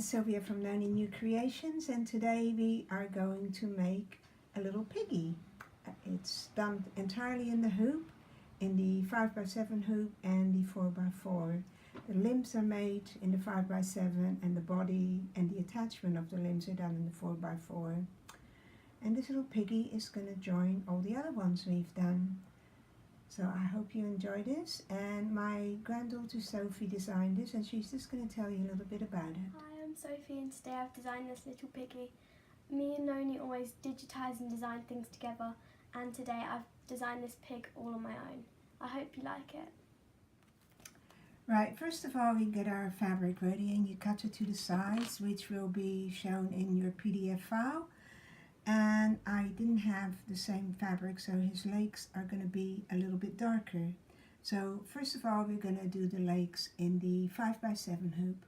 Sylvia from New Creations, and today we are going to make a little piggy. It's done entirely in the hoop, in the 5x7 hoop and the 4x4. The limbs are made in the 5x7 and the body and the attachment of the limbs are done in the 4x4. And this little piggy is going to join all the other ones we've done. So I hope you enjoy this, and my granddaughter Sophie designed this and she's just going to tell you a little bit about it. Hi, I'm Sophie and today I've designed this little piggy. Me and Noni always digitise and design things together, and today I've designed this pig all on my own. I hope you like it. Right, first of all we get our fabric ready and you cut it to the size, which will be shown in your PDF file. And I didn't have the same fabric, so his legs are going to be a little bit darker. So first of all we're going to do the legs in the 5x7 hoop.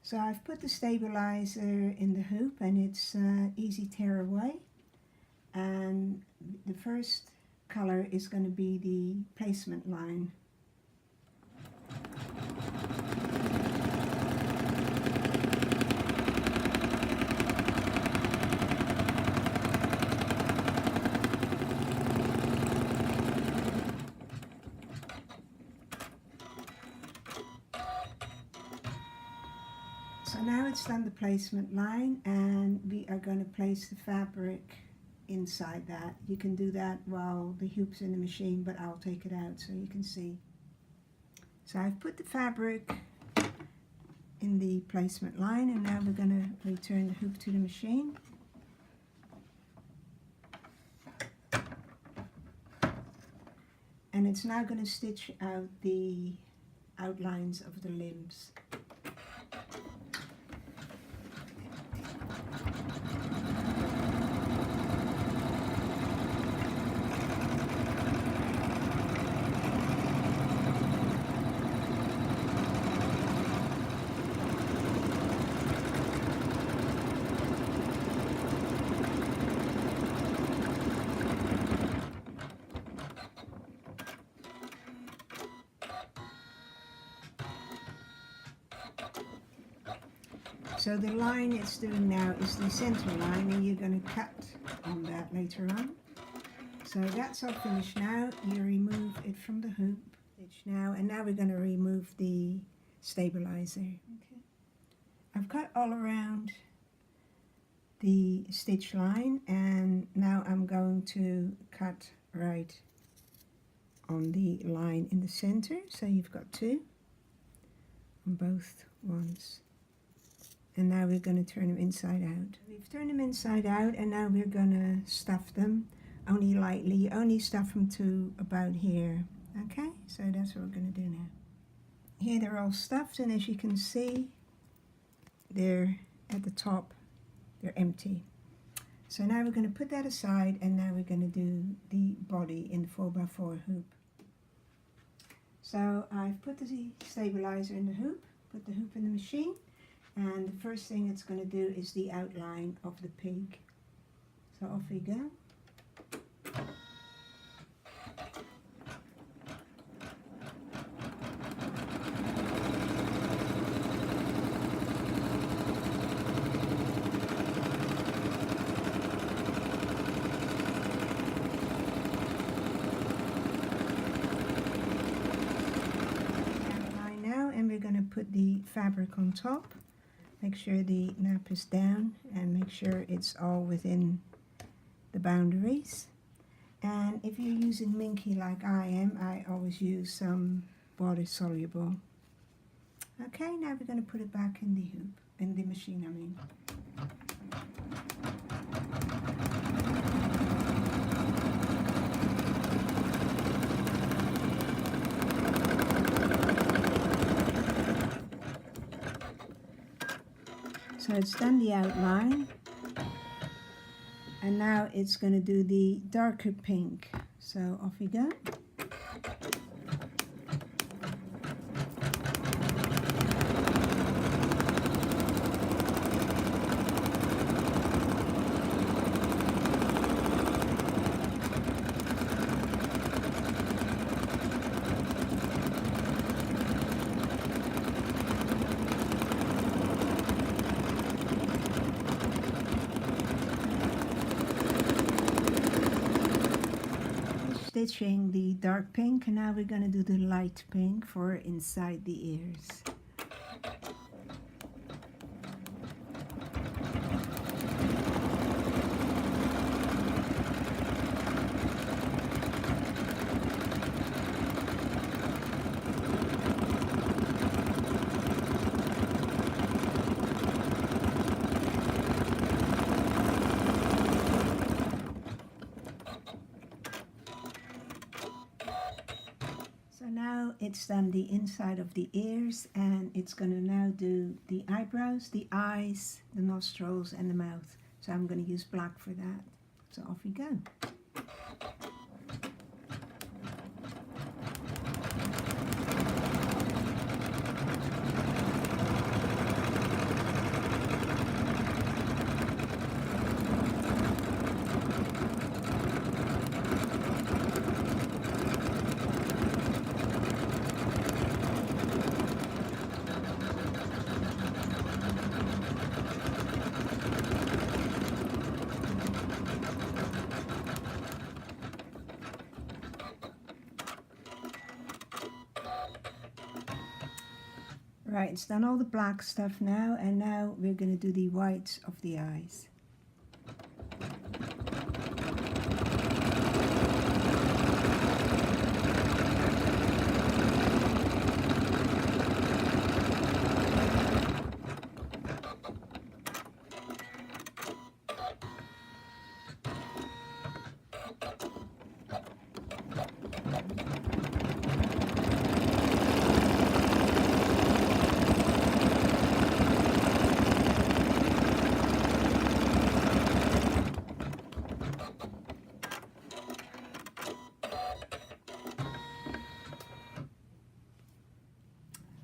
So I've put the stabilizer in the hoop and it's easy tear away. And the first color is going to be the placement line. So now it's done the placement line, and we are going to place the fabric inside that. You can do that while the hoop's in the machine, but I'll take it out so you can see. So I've put the fabric in the placement line, and now we're going to return the hoop to the machine. And it's now going to stitch out the outlines of the limbs. So the line it's doing now is the center line, and you're going to cut on that later on. So that's all finished now. You remove it from the hoop stitch now, and now we're going to remove the stabilizer. Okay. I've cut all around the stitch line, and now I'm going to cut right on the line in the center. So you've got two on both ones. And now we're going to turn them inside out. We've turned them inside out, and now we're going to stuff them only lightly. You only stuff them to about here. Okay, so that's what we're going to do now. Here they're all stuffed, and as you can see, they're at the top, they're empty. So now we're going to put that aside, and now we're going to do the body in the 4x4 hoop. So I've put the stabilizer in the hoop, put the hoop in the machine. And the first thing it's going to do is the outline of the pig. So off we go. Outline now, and we're going to put the fabric on top. Make sure the nap is down and make sure it's all within the boundaries. And if you're using Minky like I am, I always use some water soluble. Okay, now we're going to put it back in the hoop, in the machine I mean. So it's done the outline, and now it's going to do the darker pink. So off we go. stitching the dark pink, and now we're going to do the light pink for inside the ears. So now it's done the inside of the ears, and it's going to now do the eyebrows, the eyes, the nostrils and the mouth. So I'm going to use black for that. So off we go. Right, it's done all the black stuff now, and now we're going to do the whites of the eyes.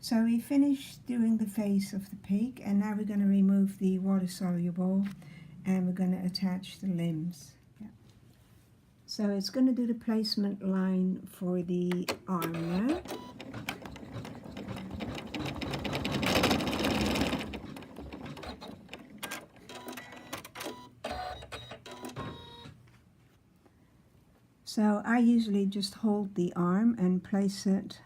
So we finished doing the face of the pig, and now we're going to remove the water soluble and we're going to attach the limbs. Yeah. So it's going to do the placement line for the arm now. So I usually just hold the arm and place it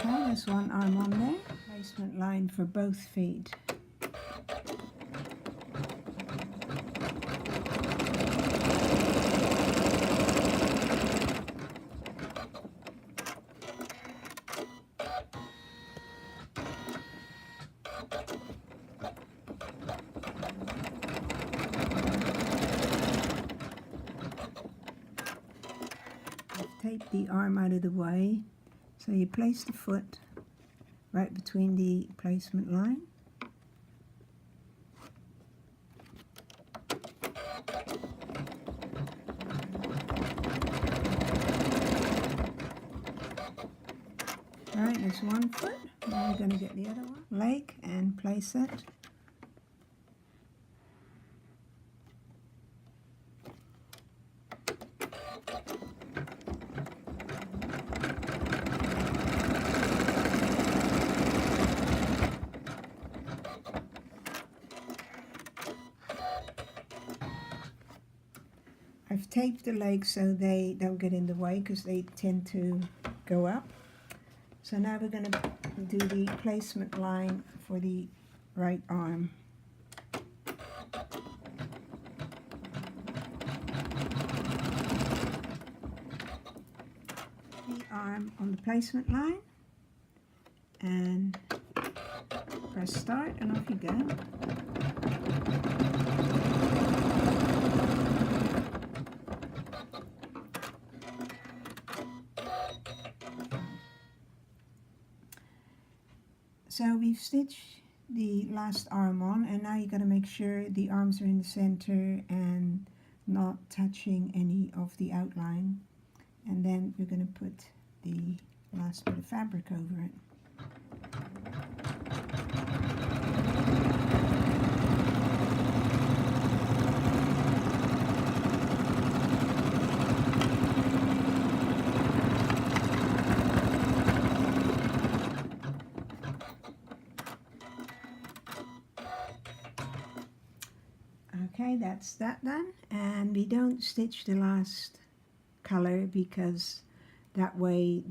okay, there's one arm on there. Placement line for both feet. Take the arm out of the way, so you place the foot right between the placement line. Right, there's one foot. Now we're going to get the other one, leg, and place it. I've taped the legs so they don't get in the way because they tend to go up. So now we're going to do the placement line for the right arm. The arm on the placement line, and press start, and off you go. So we've stitched the last arm on, and now you got to make sure the arms are in the center and not touching any of the outline. And then we're going to put the last bit of fabric over it. Okay, that's that done, and we don't stitch the last color because that way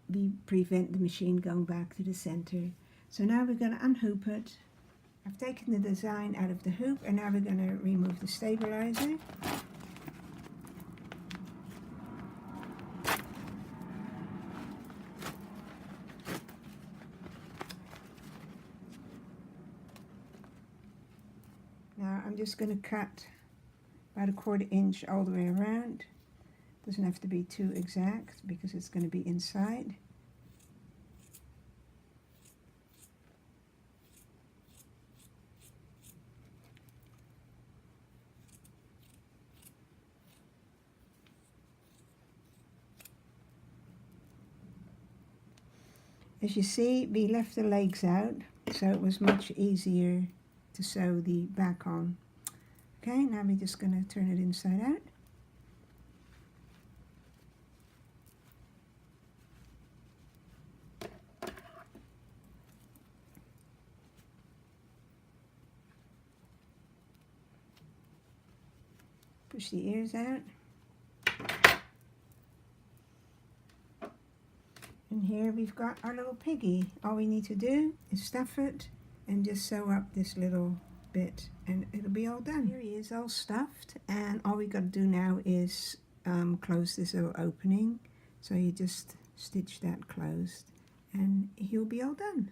we prevent the machine going back to the center. So now we're going to unhoop it. I've taken the design out of the hoop, and now we're going to remove the stabilizer. Now I'm just going to cut about a 1/4 inch all the way around. Doesn't have to be too exact because it's going to be inside. As you see, we left the legs out, so it was much easier to sew the back on. Okay, now we're just going to turn it inside out. Push the ears out. And here we've got our little piggy. All we need to do is stuff it and just sew up this little bit and it'll be all done. Here he is all stuffed, and all we got to do now is close this little opening. So you just stitch that closed and he'll be all done.